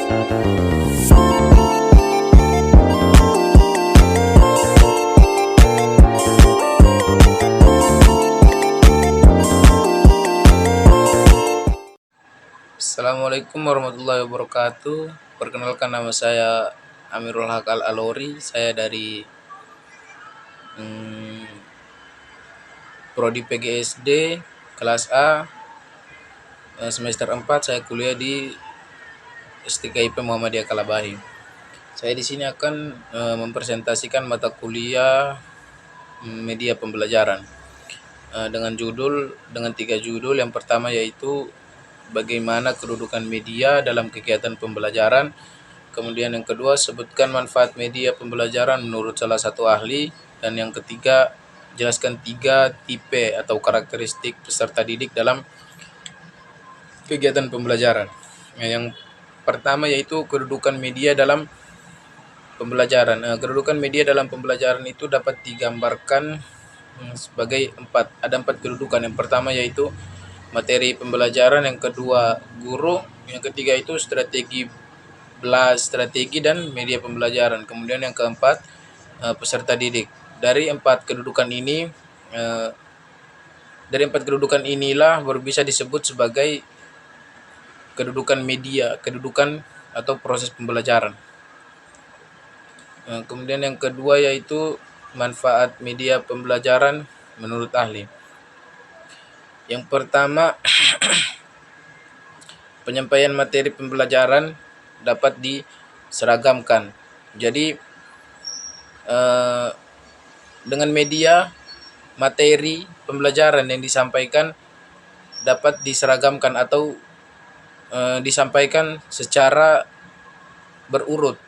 Assalamualaikum warahmatullahi wabarakatuh. Perkenalkan, nama saya Amirul Haq Al-Alori. Saya dari Prodi PGSD kelas A, semester 4. Saya kuliah di STKIP Muhammadiyah Kalabahi. Saya di sini akan mempresentasikan mata kuliah media pembelajaran dengan 3 judul. Yang pertama yaitu bagaimana kedudukan media dalam kegiatan pembelajaran. Kemudian yang kedua, sebutkan manfaat media pembelajaran menurut salah satu ahli. Dan yang ketiga, jelaskan 3 tipe atau karakteristik peserta didik dalam kegiatan pembelajaran. Yang pertama yaitu kedudukan media dalam pembelajaran. Kedudukan media dalam pembelajaran itu dapat digambarkan sebagai 4. Ada 4 kedudukan. Yang pertama yaitu materi pembelajaran, yang kedua guru, yang ketiga itu strategi dan media pembelajaran, kemudian yang keempat peserta didik. Dari empat kedudukan inilah baru bisa disebut sebagai kedudukan media, kedudukan atau proses pembelajaran. Kemudian yang kedua yaitu manfaat media pembelajaran menurut ahli. Yang pertama, penyampaian materi pembelajaran dapat diseragamkan. Jadi dengan media, materi pembelajaran yang disampaikan dapat diseragamkan atau disampaikan secara berurut.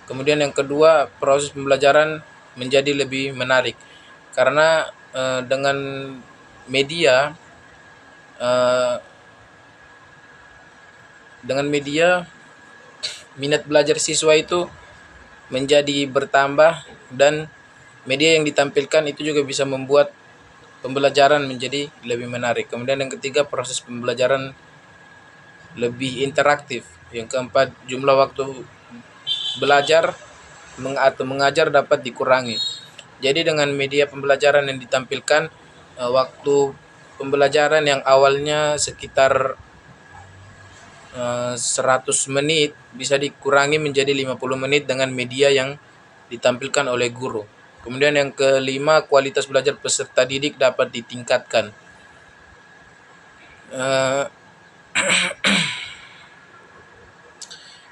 Kemudian yang kedua, proses pembelajaran menjadi lebih menarik karena dengan media minat belajar siswa itu menjadi bertambah, dan media yang ditampilkan itu juga bisa membuat pembelajaran menjadi lebih menarik. Kemudian yang ketiga, proses pembelajaran lebih interaktif. Yang keempat, jumlah waktu belajar atau mengajar dapat dikurangi. Jadi dengan media pembelajaran yang ditampilkan, waktu pembelajaran yang awalnya sekitar 100 menit bisa dikurangi menjadi 50 menit dengan media yang ditampilkan oleh guru. Kemudian yang kelima, kualitas belajar peserta didik dapat ditingkatkan.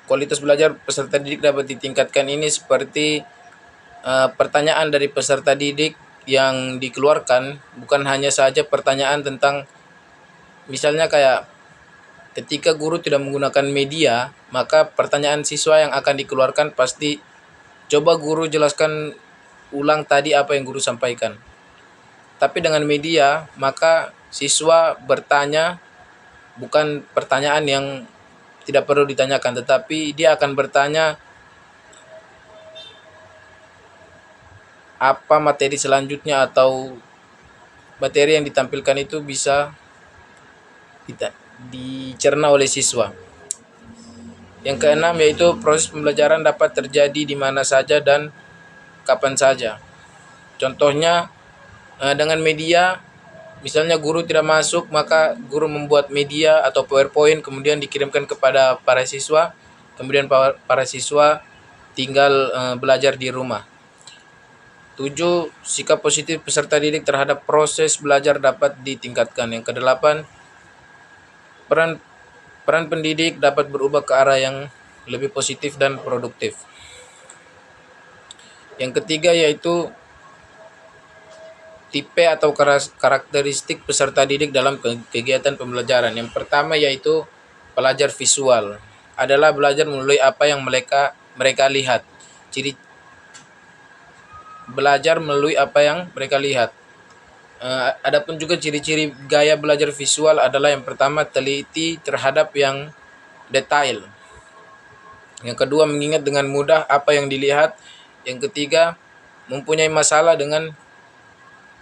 Kualitas belajar peserta didik dapat ditingkatkan ini seperti pertanyaan dari peserta didik yang dikeluarkan bukan hanya saja pertanyaan tentang, misalnya kayak ketika guru tidak menggunakan media, maka pertanyaan siswa yang akan dikeluarkan pasti, coba guru jelaskan ulang tadi apa yang guru sampaikan. Tapi dengan media, maka siswa bertanya bukan pertanyaan yang tidak perlu ditanyakan, tetapi dia akan bertanya apa materi selanjutnya atau materi yang ditampilkan itu bisa dicerna oleh siswa. Yang keenam yaitu proses pembelajaran dapat terjadi di mana saja dan kapan saja. Contohnya dengan media, misalnya guru tidak masuk, maka guru membuat media atau PowerPoint kemudian dikirimkan kepada para siswa, kemudian para siswa tinggal belajar di rumah. 7. Sikap positif peserta didik terhadap proses belajar dapat ditingkatkan. Yang kedelapan, peran pendidik dapat berubah ke arah yang lebih positif dan produktif. Yang ketiga yaitu tipe atau karakteristik peserta didik dalam kegiatan pembelajaran. Yang pertama yaitu pelajar visual, adalah belajar melalui apa yang mereka lihat. Belajar melalui apa yang mereka lihat. Adapun juga ciri-ciri gaya belajar visual adalah yang pertama, teliti terhadap yang detail. Yang kedua, mengingat dengan mudah apa yang dilihat. Yang ketiga, mempunyai masalah dengan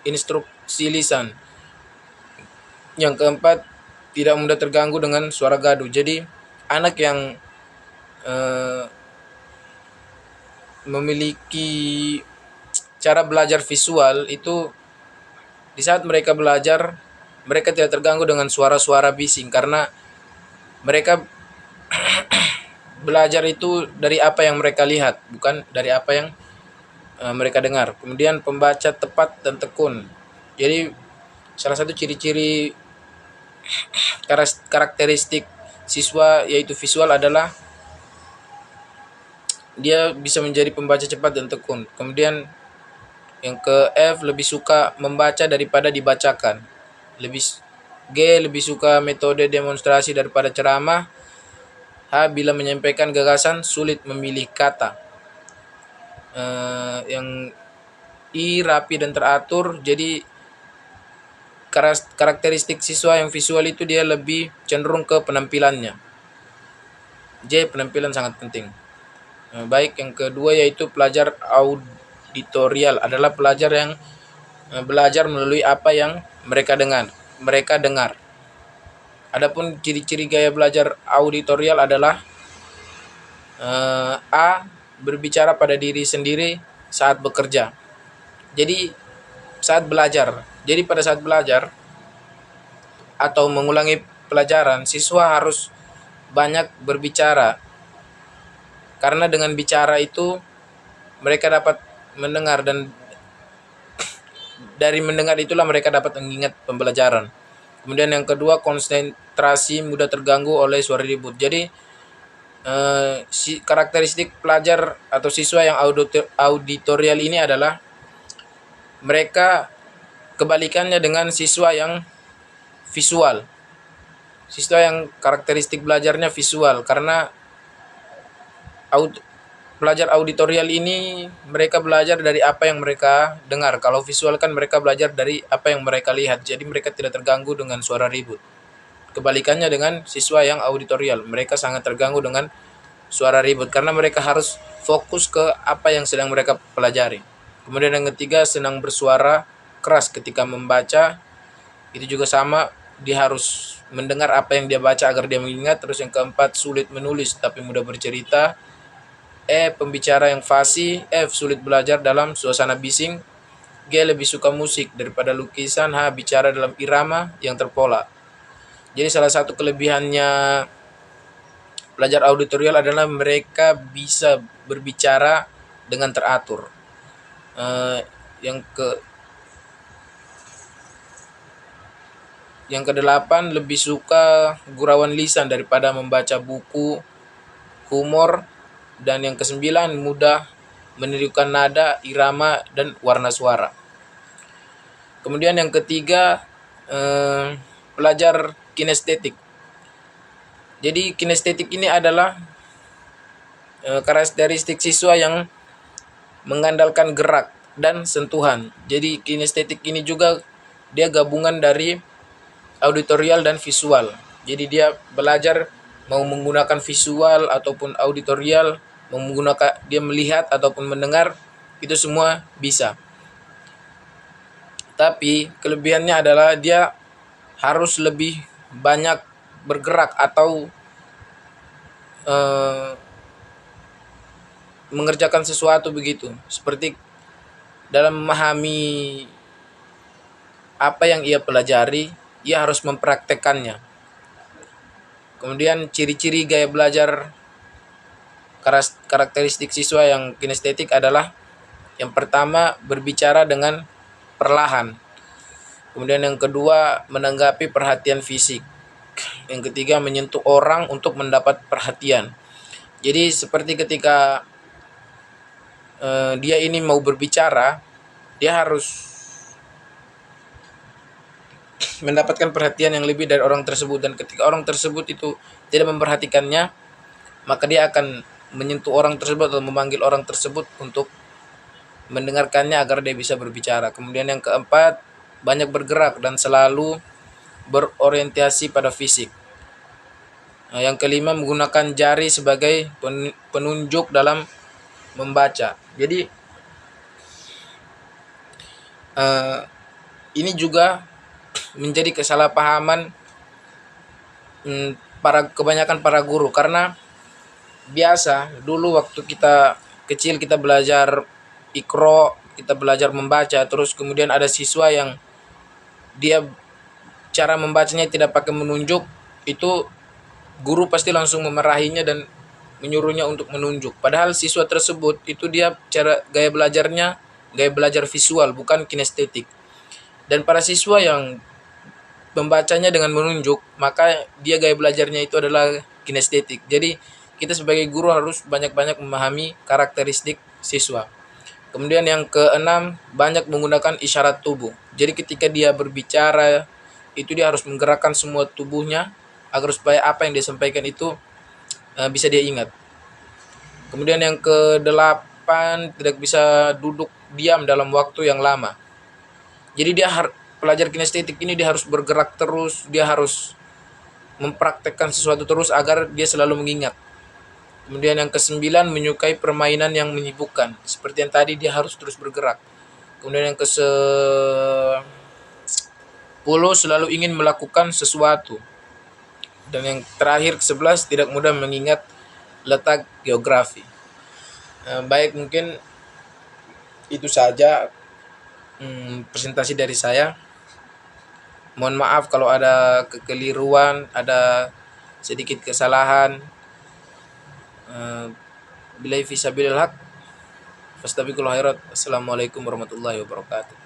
instruksi lisan. Yang keempat, tidak mudah terganggu dengan suara gaduh. Jadi anak yang memiliki cara belajar visual itu, di saat mereka belajar, mereka tidak terganggu dengan suara-suara bising karena mereka belajar itu dari apa yang mereka lihat, bukan dari apa yang mereka dengar. Kemudian pembaca tepat dan tekun. Jadi salah satu ciri-ciri karakteristik siswa yaitu visual adalah dia bisa menjadi pembaca cepat dan tekun. Kemudian yang ke F, lebih suka membaca daripada dibacakan. Lebih G, lebih suka metode demonstrasi daripada ceramah. H, bila menyampaikan gagasan sulit memilih kata. Yang I, rapi dan teratur. Jadi karakteristik siswa yang visual itu dia lebih cenderung ke penampilannya. J, penampilan sangat penting. Baik, yang kedua yaitu pelajar auditorial adalah pelajar yang belajar melalui apa yang mereka dengar. Adapun ciri-ciri gaya belajar auditorial adalah A, berbicara pada diri sendiri saat bekerja. Jadi pada saat belajar atau mengulangi pelajaran, siswa harus banyak berbicara. Karena dengan bicara itu mereka dapat mendengar, dan dari mendengar itulah mereka dapat mengingat pembelajaran. Kemudian yang kedua, konsentrasi mudah terganggu oleh suara ribut. Jadi karakteristik pelajar atau siswa yang auditorial ini adalah mereka kebalikannya dengan siswa yang visual. Siswa yang karakteristik belajarnya visual, karena pelajar auditorial ini mereka belajar dari apa yang mereka dengar. Kalau visual kan mereka belajar dari apa yang mereka lihat. Jadi mereka tidak terganggu dengan suara ribut. Kebalikannya dengan siswa yang auditorial, mereka sangat terganggu dengan suara ribut karena mereka harus fokus ke apa yang sedang mereka pelajari. Kemudian yang ketiga, senang bersuara keras ketika membaca. Itu juga sama, dia harus mendengar apa yang dia baca agar dia mengingat. Terus yang keempat, sulit menulis tapi mudah bercerita. E, pembicara yang fasih. F, sulit belajar dalam suasana bising. G, lebih suka musik daripada lukisan. H, bicara dalam irama yang terpola. Jadi salah satu kelebihannya pelajar auditorial adalah mereka bisa berbicara dengan teratur. Yang kedelapan, lebih suka gurauan lisan daripada membaca buku humor. Dan yang kesembilan, mudah menirukan nada, irama, dan warna suara. Kemudian yang ketiga, pelajar kinestetik. Jadi kinestetik ini adalah karakteristik siswa yang mengandalkan gerak dan sentuhan. Jadi kinestetik ini juga dia gabungan dari auditorial dan visual. Jadi dia belajar mau menggunakan visual ataupun auditorial, menggunakan dia melihat ataupun mendengar, itu semua bisa. Tapi kelebihannya adalah dia harus lebih banyak bergerak atau mengerjakan sesuatu begitu. Seperti dalam memahami apa yang ia pelajari, ia harus mempraktekkannya. Kemudian ciri-ciri gaya belajar karakteristik siswa yang kinestetik adalah yang pertama, berbicara dengan perlahan. Kemudian yang kedua, menanggapi perhatian fisik. Yang ketiga, menyentuh orang untuk mendapat perhatian. Jadi seperti ketika dia ini mau berbicara, dia harus mendapatkan perhatian yang lebih dari orang tersebut, dan ketika orang tersebut itu tidak memperhatikannya, maka dia akan menyentuh orang tersebut atau memanggil orang tersebut untuk mendengarkannya agar dia bisa berbicara. Kemudian yang keempat, banyak bergerak dan selalu berorientasi pada fisik. Yang kelima, menggunakan jari sebagai penunjuk dalam membaca. Jadi ini juga menjadi kesalahpahaman kebanyakan para guru, karena biasa dulu waktu kita kecil kita belajar Iqra, kita belajar membaca, terus kemudian ada siswa yang dia cara membacanya tidak pakai menunjuk, itu guru pasti langsung memarahinya dan menyuruhnya untuk menunjuk. Padahal siswa tersebut itu dia gaya belajarnya gaya belajar visual bukan kinestetik. Dan para siswa yang membacanya dengan menunjuk, maka dia gaya belajarnya itu adalah kinestetik. Jadi kita sebagai guru harus banyak-banyak memahami karakteristik siswa. Kemudian yang keenam, banyak menggunakan isyarat tubuh. Jadi ketika dia berbicara, itu dia harus menggerakkan semua tubuhnya agar supaya apa yang dia sampaikan itu bisa dia ingat. Kemudian yang kedelapan, tidak bisa duduk diam dalam waktu yang lama. Jadi pelajar kinestetik ini dia harus bergerak terus, dia harus mempraktekkan sesuatu terus agar dia selalu mengingat. Kemudian yang kesembilan, menyukai permainan yang menyibukkan. Seperti yang tadi, dia harus terus bergerak. Kemudian yang ke-10, selalu ingin melakukan sesuatu. Dan yang terakhir ke-11, tidak mudah mengingat letak geografi. Baik, mungkin itu saja presentasi dari saya. Mohon maaf kalau ada kekeliruan, ada sedikit kesalahan. Billahi fisabilil haq. Fastabiqul khairat. Assalamualaikum warahmatullahi wabarakatuh.